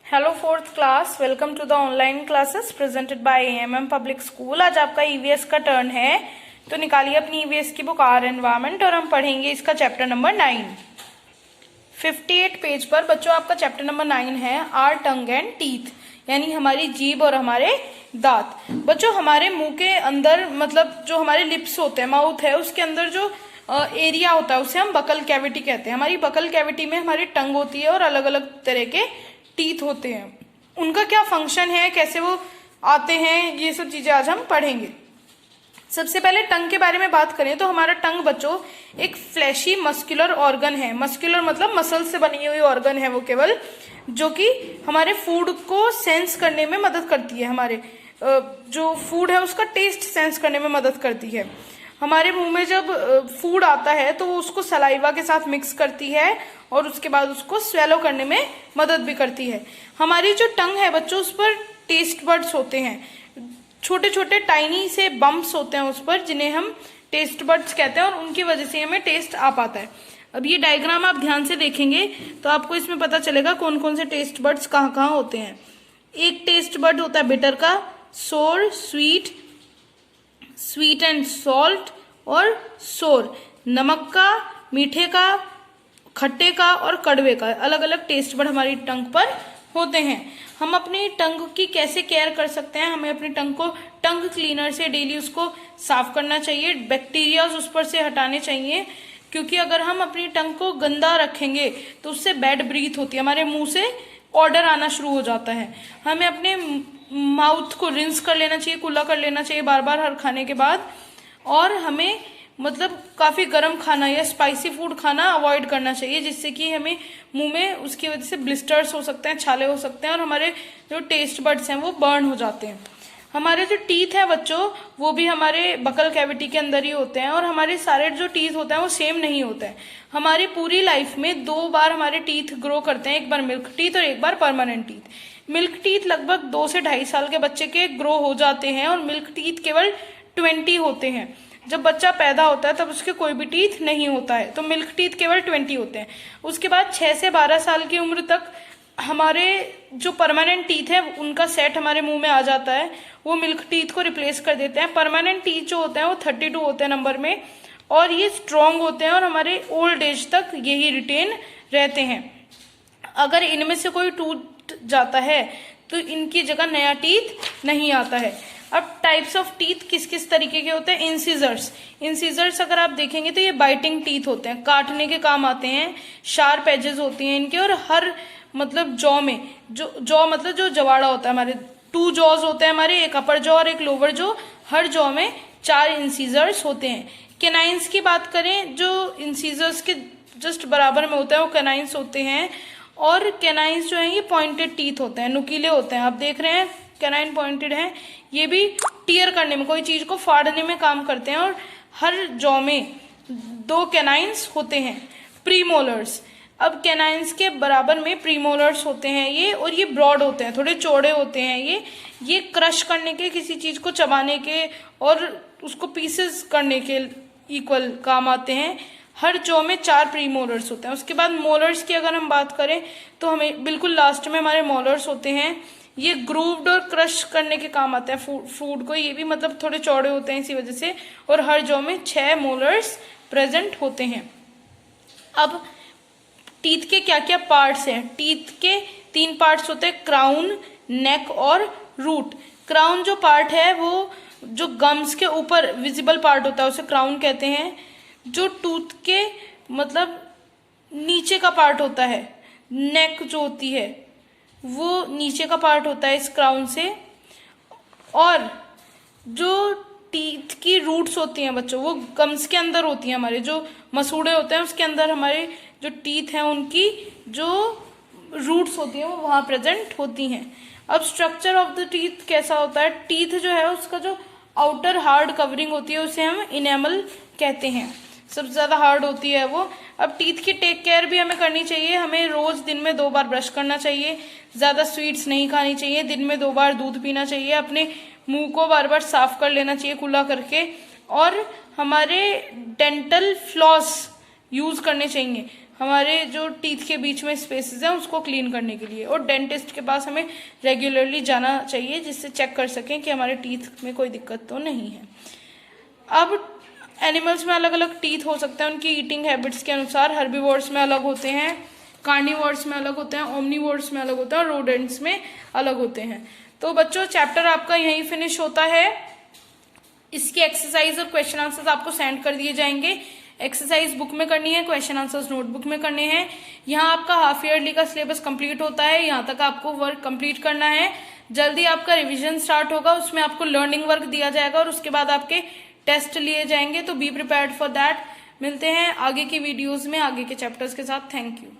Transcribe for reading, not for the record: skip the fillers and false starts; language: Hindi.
Hello fourth class, welcome to the online classes presented by AMM public school. आज आपका ईवीएस का टर्न है, तो निकालिए अपनी ईवीएस की बुक आर एनवायरमेंट और हम पढ़ेंगे इसका चैप्टर नंबर 9। 58 पेज पर बच्चों आपका चैप्टर नंबर 9 है आर टंग एंड टीथ, यानी हमारी जीभ और हमारे दांत। बच्चों हमारे मुंह के अंदर मतलब जो हमारे लिप्स होते हैं, माउथ है, उसके अंदर जो एरिया होता है उसे हम बकल कैविटी कहते हैं। हमारी बकल कैविटी में हमारी टंग होती है और अलग अलग तरह के टीथ होते हैं। उनका क्या फंक्शन है, कैसे वो आते हैं, ये सब चीजें आज हम पढ़ेंगे। सबसे पहले टंग के बारे में बात करें तो हमारा टंग बच्चों एक फ्लैशी मस्कुलर ऑर्गन है। मस्कुलर मतलब मसल से बनी हुई ऑर्गन है वो, केवल जो कि हमारे फूड को सेंस करने में मदद करती है। हमारे जो फूड है उसका टेस्ट सेंस करने में मदद करती है। हमारे मुंह में जब फूड आता है तो वो उसको सलाइवा के साथ मिक्स करती है और उसके बाद उसको स्वेलो करने में मदद भी करती है। हमारी जो टंग है बच्चों, उस पर टेस्ट बड्स होते हैं, छोटे छोटे टाइनी से बम्प्स होते हैं उस पर, जिन्हें हम टेस्ट बड्स कहते हैं और उनकी वजह से हमें टेस्ट आ पाता है। अब ये डायग्राम आप ध्यान से देखेंगे तो आपको इसमें पता चलेगा कौन कौन से टेस्ट बड्स कहाँ कहाँ होते हैं। एक टेस्ट बड होता है बिटर का, सोर, स्वीट, स्वीट एंड सॉल्ट और सोर, नमक का, मीठे का, खट्टे का और कड़वे का। अलग अलग टेस्ट बड हमारी टंग पर होते हैं। हम अपनी टंग की कैसे केयर कर सकते हैं? हमें अपनी टंग को टंग क्लीनर से डेली उसको साफ करना चाहिए, बैक्टीरिया उस पर से हटाने चाहिए, क्योंकि अगर हम अपनी टंग को गंदा रखेंगे तो उससे बैड ब्रीथ होती है, हमारे मुंह से ऑर्डर आना शुरू हो जाता है। हमें अपने माउथ को रिंस कर लेना चाहिए, कुल्ला कर लेना चाहिए बार बार हर खाने के बाद, और हमें मतलब काफी गर्म खाना या स्पाइसी फूड खाना अवॉइड करना चाहिए, जिससे कि हमें मुंह में उसकी वजह से ब्लिस्टर्स हो सकते हैं, छाले हो सकते हैं और हमारे जो टेस्ट बड्स हैं वो बर्न हो जाते हैं। हमारे जो टीथ है बच्चों, वो भी हमारे बकल कैविटी के अंदर ही होते हैं और हमारे सारे जो टीथ होते हैं वो सेम नहीं होते हैं। हमारी पूरी लाइफ में 2 बार हमारे टीथ ग्रो करते हैं, एक बार मिल्क टीथ और एक बार परमानेंट टीथ। मिल्क टीथ लगभग 2 से 2.5 साल के बच्चे के ग्रो हो जाते हैं और मिल्क टीथ केवल 20 होते हैं। जब बच्चा पैदा होता है तब उसके कोई भी टीथ नहीं होता है, तो मिल्क टीथ केवल 20 होते हैं। उसके बाद 6 से 12 साल की उम्र तक हमारे जो परमानेंट टीथ है उनका सेट हमारे मुंह में आ जाता है, वो मिल्क टीथ को रिप्लेस कर देते हैं। परमानेंट टीथ जो होते हैं वो 32 होते हैं नंबर में और ये स्ट्रॉन्ग होते हैं और हमारे ओल्ड एज तक यही रिटेन रहते हैं। अगर इनमें से कोई टूट जाता है तो इनकी जगह नया टीथ नहीं आता है। अब टाइप्स ऑफ टीथ किस किस तरीके के होते हैं? इंसिजर्स। इंसिजर्स अगर आप देखेंगे तो ये बाइटिंग टीथ होते हैं, काटने के काम आते हैं। शार्प एजेस होती हैं इनके और हर मतलब जॉ में, जो जॉ मतलब जो जवाड़ा होता है, हमारे 2 जॉज होते हैं हमारे, एक अपर जॉ और एक लोअर जॉ, हर जॉ में 4 इंसिजर्स होते हैं। कैनाइंस की बात करें, जो इंसिजर्स के जस्ट बराबर में होता है वो कैनाइंस होते हैं, और कैनाइंस जो है ये पॉइंटेड टीथ होते हैं, नुकीले होते हैं। आप देख रहे हैं कैनाइन पॉइंटेड है, ये भी टीयर करने में, कोई चीज को फाड़ने में काम करते हैं और हर जॉ में 2 कैनाइंस होते हैं। प्रीमोलर्स, अब कैनाइंस के बराबर में प्रीमोलर्स होते हैं ये, और ये ब्रॉड होते हैं, थोड़े चौड़े होते हैं ये क्रश करने के, किसी चीज को चबाने के और उसको पीसेस करने के इक्वल काम आते हैं। हर जॉ में 4 प्रीमोलर्स होते हैं। उसके बाद मोलर्स की अगर हम बात करें तो हमें बिल्कुल लास्ट में हमारे मोलर्स होते हैं, ये ग्रूव्ड और क्रश करने के काम आते हैं फूड को, ये भी मतलब थोड़े चौड़े होते हैं इसी वजह से, और हर जॉ में 6 मोलर्स प्रेजेंट होते हैं। अब टीथ के क्या क्या पार्ट्स हैं? टीथ के 3 पार्ट्स होते हैं, क्राउन, नेक और रूट। क्राउन जो पार्ट है वो जो गम्स के ऊपर विजिबल पार्ट होता है उसे क्राउन कहते हैं। जो टूथ के मतलब नीचे का पार्ट होता है, नेक जो होती है वो नीचे का पार्ट होता है इस क्राउन से, और जो टीथ की रूट्स होती हैं बच्चों वो गम्स के अंदर होती हैं, हमारे जो मसूड़े होते हैं उसके अंदर हमारे जो टीथ हैं उनकी जो रूट्स होती हैं वो वहां प्रेजेंट होती हैं। अब स्ट्रक्चर ऑफ द टीथ कैसा होता है? टीथ जो है उसका जो आउटर हार्ड कवरिंग होती है उसे हम इनेमल कहते हैं, सबसे ज्यादा हार्ड होती है वो। अब टीथ की टेक केयर भी हमें करनी चाहिए, हमें रोज दिन में 2 बार ब्रश करना चाहिए, ज्यादा स्वीट्स नहीं खानी चाहिए, दिन में 2 बार दूध पीना चाहिए, अपने मुंह को बार बार साफ कर लेना चाहिए कुल्ला करके, और हमारे डेंटल फ्लॉस यूज करने चाहिए। हमारे जो टीथ के बीच में स्पेसेस हैं उसको क्लीन करने के लिए। और डेंटिस्ट के पास हमें रेगुलरली जाना चाहिए जिससे चेक कर सकें कि हमारे टीथ में कोई दिक्कत तो नहीं है। अब एनिमल्स में अलग अलग टीथ हो सकते हैं उनकी ईटिंग हैबिट्स के अनुसार। हर्बीवोर्स में अलग होते हैं, कार्निवोर्स में अलग होते हैं, ओमनीवोर्स में अलग होते हैं और रोडेंट्स में अलग होते हैं। तो बच्चों चैप्टर आपका यहीं फिनिश होता है। इसकी एक्सरसाइज और क्वेश्चन आंसर्स आपको सेंड कर दिए जाएंगे। एक्सरसाइज बुक में करनी है, क्वेश्चन आंसर्स नोटबुक में करने हैं। यहाँ आपका हाफ ईयरली का सिलेबस कंप्लीट होता है, यहाँ तक आपको वर्क कंप्लीट करना है। जल्दी आपका रिवीजन स्टार्ट होगा, उसमें आपको लर्निंग वर्क दिया जाएगा और उसके बाद आपके टेस्ट लिए जाएंगे। तो बी प्रिपेयर्ड फॉर दैट। मिलते हैं आगे की वीडियोज में आगे के चैप्टर्स के साथ। Thank you.